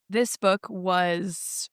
This book was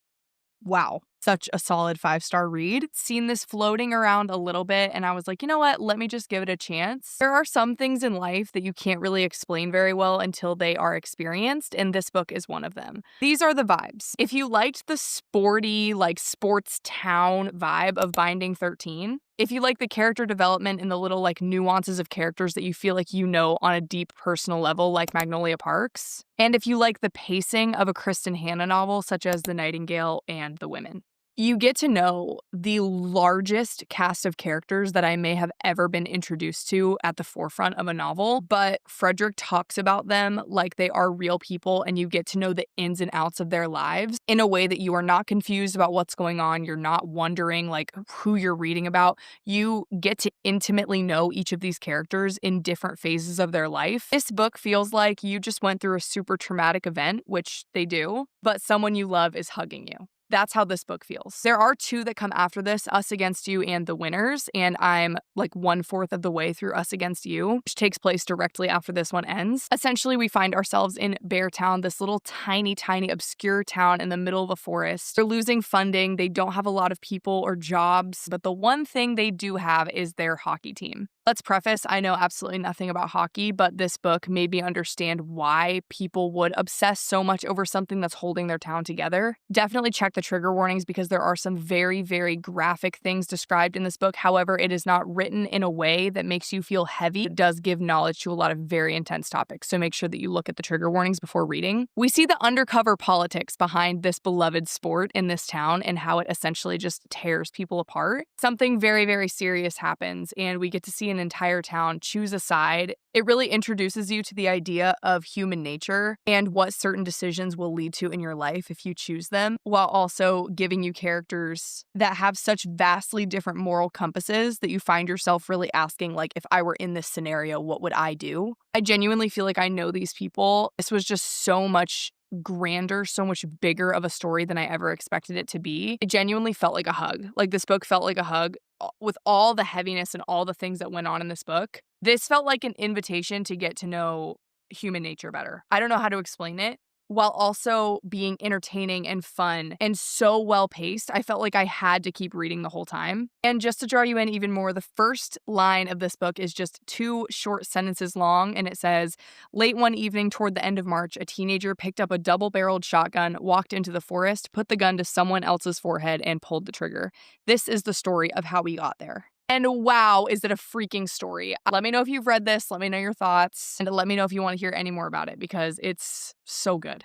wow, such a solid 5-star read. Seen this floating around a little bit, and I was like, you know what? Let me just give it a chance. There are some things in life that you can't really explain very well until they are experienced, and this book is one of them. These are the vibes. If you liked the sporty, like sports town vibe of Binding 13, if you like the character development and the little like nuances of characters that you feel like you know on a deep personal level, like Magnolia Parks, and if you like the pacing of a Kristen Hanna novel, such as The Nightingale and The Women. You get to know the largest cast of characters that I may have ever been introduced to at the forefront of a novel, but Fredrik talks about them like they are real people, and you get to know the ins and outs of their lives in a way that you are not confused about what's going on. You're not wondering like who you're reading about. You get to intimately know each of these characters in different phases of their life. This book feels like you just went through a super traumatic event, which they do, but someone you love is hugging you. That's how this book feels. There are two that come after this, Us Against You and The Winners, and I'm like 1/4 of the way through Us Against You, which takes place directly after this one ends. Essentially, we find ourselves in Beartown, this little tiny, tiny, obscure town in the middle of a forest. They're losing funding. They don't have a lot of people or jobs, but the one thing they do have is their hockey team. Let's preface, I know absolutely nothing about hockey, but this book made me understand why people would obsess so much over something that's holding their town together. Definitely check the trigger warnings because there are some very, very graphic things described in this book. However, it is not written in a way that makes you feel heavy. It does give knowledge to a lot of very intense topics, so make sure that you look at the trigger warnings before reading. We see the undercover politics behind this beloved sport in this town and how it essentially just tears people apart. Something very, very serious happens, and we get to see an entire town choose a side. It really introduces you to the idea of human nature and what certain decisions will lead to in your life if you choose them, while also giving you characters that have such vastly different moral compasses that you find yourself really asking, like, if I were in this scenario, what would I do? I genuinely feel like I know these people. This was just so much grander, so much bigger of a story than I ever expected it to be. It genuinely felt like a hug. Like, this book felt like a hug with all the heaviness and all the things that went on in this book. This felt like an invitation to get to know human nature better. I don't know how to explain it. While also being entertaining and fun and so well paced, I felt like I had to keep reading the whole time. And just to draw you in even more, the first line of this book is just 2 short sentences long, and it says, "Late one evening toward the end of March, a teenager picked up a double-barreled shotgun, walked into the forest, put the gun to someone else's forehead, and pulled the trigger. This is the story of how we got there." And wow, is it a freaking story. Let me know if you've read this, let me know your thoughts, and let me know if you want to hear any more about it because it's so good.